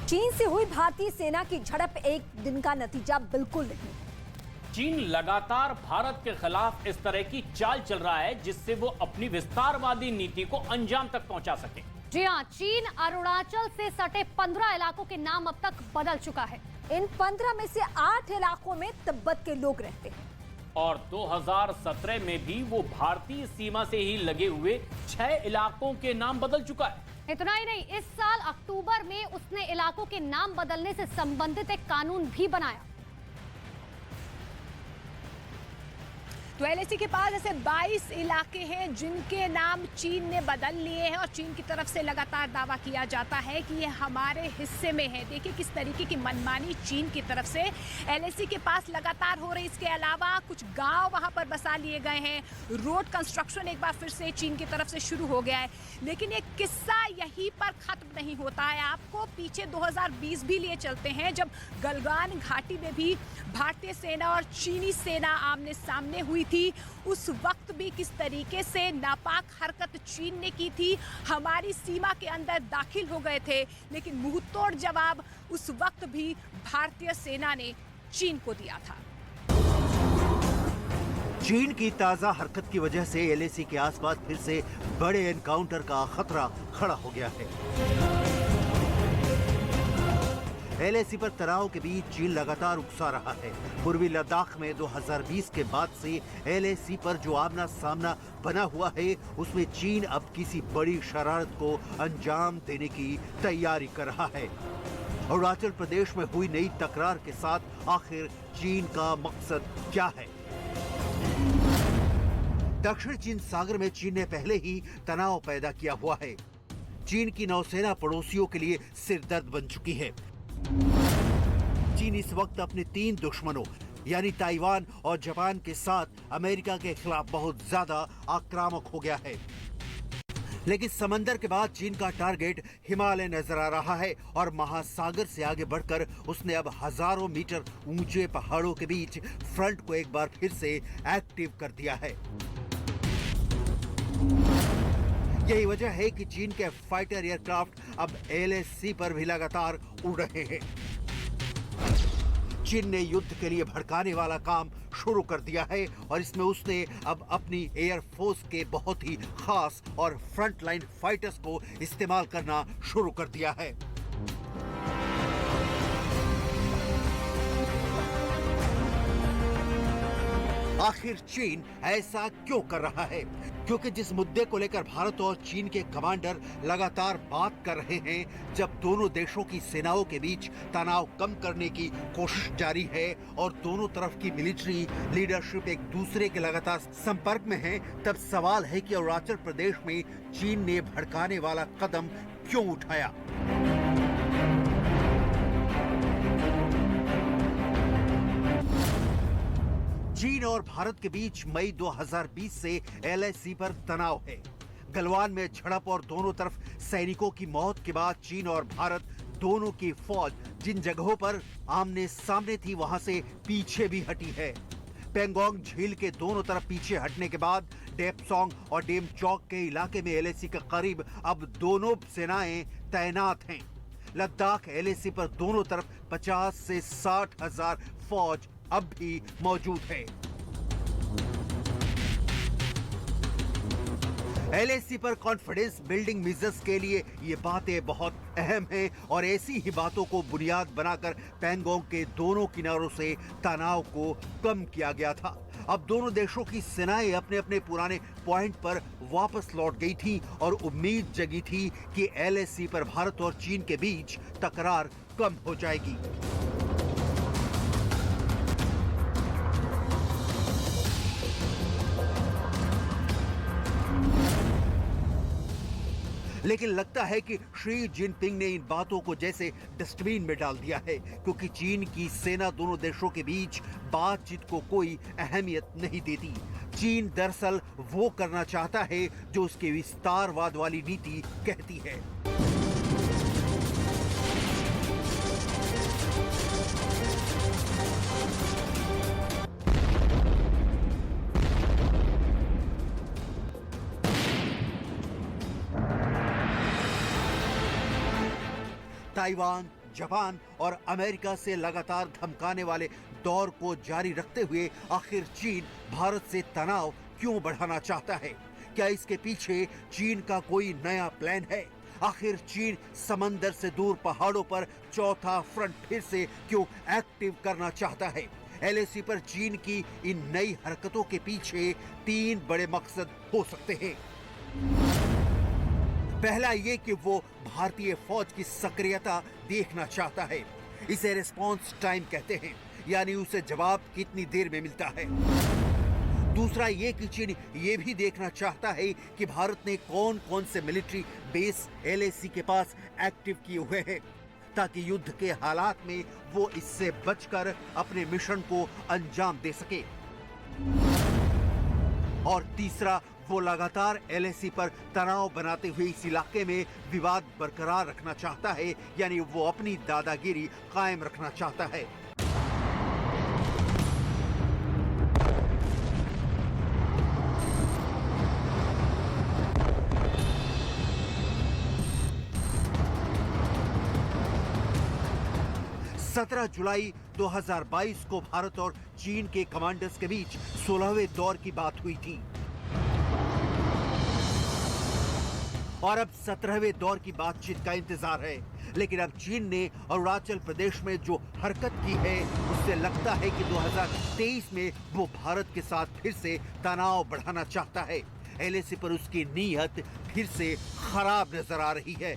चीन से हुई भारतीय सेना की झड़प एक दिन का नतीजा बिल्कुल नहीं। चीन लगातार भारत के खिलाफ इस तरह की चाल चल रहा है जिससे वो अपनी विस्तारवादी नीति को अंजाम तक पहुंचा सके। जी हां, चीन अरुणाचल से सटे 15 इलाकों के नाम अब तक बदल चुका है। इन 15 में से 8 इलाकों में तिब्बत के लोग रहते हैं। और 2017 में भी वो भारतीय सीमा से ही लगे हुए 6 इलाकों के नाम बदल चुका है। इतना ही नहीं, इस साल अक्टूबर में उसने इलाकों के नाम बदलने से संबंधित एक कानून भी बनाया। तो एलएसी के पास ऐसे 22 इलाके हैं जिनके नाम चीन ने बदल लिए हैं और चीन की तरफ से लगातार दावा किया जाता है कि ये हमारे हिस्से में है। देखिए किस तरीके की मनमानी चीन की तरफ से एलएसी के पास लगातार हो रही। इसके अलावा कुछ गांव वहां पर बसा लिए गए हैं। रोड कंस्ट्रक्शन एक बार फिर से चीन की तरफ से शुरू हो गया है। लेकिन ये किस्सा यहीं पर खत्म नहीं होता है। आपको पीछे 2020 भी लिए चलते हैं, जब गलवान घाटी में भी भारतीय सेना और चीनी सेना आमने सामने हुई थी। उस वक्त भी किस तरीके से नापाक हरकत चीन ने की थी। हमारी सीमा के अंदर दाखिल हो गए थे, लेकिन मुंहतोड़ जवाब उस वक्त भी भारतीय सेना ने चीन को दिया था। चीन की ताजा हरकत की वजह से एलएसी के आसपास फिर से बड़े एनकाउंटर का खतरा खड़ा हो गया है। एलएसी पर तनाव के बीच चीन लगातार उकसा रहा है। पूर्वी लद्दाख में 2020 के बाद से एलएसी पर जो आमना सामना बना हुआ है, उसमें चीन अब किसी बड़ी शरारत को अंजाम देने की तैयारी कर रहा है। अरुणाचल प्रदेश में हुई नई तकरार के साथ आखिर चीन का मकसद क्या है? दक्षिण चीन सागर में चीन ने पहले ही तनाव पैदा किया हुआ है। चीन की नौसेना पड़ोसियों के लिए सिरदर्द बन चुकी है। चीन इस वक्त अपने 3 दुश्मनों यानी ताइवान और जापान के साथ अमेरिका के खिलाफ बहुत ज्यादा आक्रामक हो गया है। लेकिन समंदर के बाद चीन का टारगेट हिमालय नजर आ रहा है और महासागर से आगे बढ़कर उसने अब हजारों मीटर ऊंचे पहाड़ों के बीच फ्रंट को एक बार फिर से एक्टिव कर दिया है। यही वजह है कि चीन के फाइटर एयरक्राफ्ट अब एलएसी पर भी लगातार उड़ रहे हैं। चीन ने युद्ध के लिए भड़काने वाला काम शुरू कर दिया है और इसमें उसने अब अपनी एयरफोर्स के बहुत ही खास और फ्रंटलाइन फाइटर्स को इस्तेमाल करना शुरू कर दिया है। आखिर चीन ऐसा क्यों कर रहा है? क्योंकि जिस मुद्दे को लेकर भारत और चीन के कमांडर लगातार बात कर रहे हैं, जब दोनों देशों की सेनाओं के बीच तनाव कम करने की कोशिश जारी है और दोनों तरफ की मिलिट्री लीडरशिप एक दूसरे के लगातार संपर्क में है, तब सवाल है कि अरुणाचल प्रदेश में चीन ने भड़काने वाला कदम क्यों उठाया? चीन और भारत के बीच मई 2020 से एलएसी पर तनाव है। गलवान में झड़प और दोनों तरफ सैनिकों की मौत के बाद चीन और भारत दोनों की फौज जिन जगहों पर आमने सामने थी वहां से पीछे भी हटी है। पेंगोंग झील के दोनों तरफ पीछे हटने के बाद डेपसोंग और डेमचौक के इलाके में एलएसी के करीब अब दोनों सेनाएं तैनात हैं। लद्दाख एलएसी पर दोनों तरफ 50 से 60 हजार फौज अब भी मौजूद है। एलएसी पर कॉन्फिडेंस बिल्डिंग मेजर्स के लिए ये बातें बहुत अहम हैं और ऐसी ही बातों को बुनियाद बनाकर पेंगोंग के दोनों किनारों से तनाव को कम किया गया था। अब दोनों देशों की सेनाएं अपने अपने पुराने पॉइंट पर वापस लौट गई थी और उम्मीद जगी थी कि एलएसी पर भारत और चीन के बीच तकरार कम हो जाएगी। लेकिन लगता है कि शी जिनपिंग ने इन बातों को जैसे डस्टबिन में डाल दिया है, क्योंकि चीन की सेना दोनों देशों के बीच बातचीत को कोई अहमियत नहीं देती। चीन दरअसल वो करना चाहता है जो उसकी विस्तारवाद वाली नीति कहती है। ताइवान, जापान और अमेरिका से लगातार धमकाने वाले दौर को जारी रखते हुए आखिर चीन भारत से तनाव क्यों बढ़ाना चाहता है? क्या इसके पीछे चीन का कोई नया प्लान है? आखिर चीन समंदर से दूर पहाड़ों पर चौथा फ्रंट फिर से क्यों एक्टिव करना चाहता है? एलएसी पर चीन की इन नई हरकतों के पीछे 3 बड़े मकसद हो सकते हैं। पहला ये कि वो भारतीय फौज की सक्रियता देखना चाहता है। इसे रिस्पॉन्स टाइम कहते हैं, यानी उसे जवाब कितनी देर में मिलता है। दूसरा ये कि चीन ये भी देखना चाहता है कि भारत ने कौन कौन से मिलिट्री बेस एलएसी के पास एक्टिव किए हुए हैं, ताकि युद्ध के हालात में वो इससे बचकर अपने मिशन को अंजाम दे सके। और तीसरा, वो लगातार एलएसी पर तनाव बनाते हुए इस इलाके में विवाद बरकरार रखना चाहता है, यानी वो अपनी दादागिरी कायम रखना चाहता है। सत्रह जुलाई 2022 को भारत और चीन के कमांडर्स के बीच 16वें दौर की बात हुई थी और अब 17वें दौर की बातचीत का इंतजार है। लेकिन अब चीन ने अरुणाचल प्रदेश में जो हरकत की है, उससे लगता है कि 2023 में वो भारत के साथ फिर से तनाव बढ़ाना चाहता है। एलएसी पर उसकी नीयत फिर से खराब नजर आ रही है।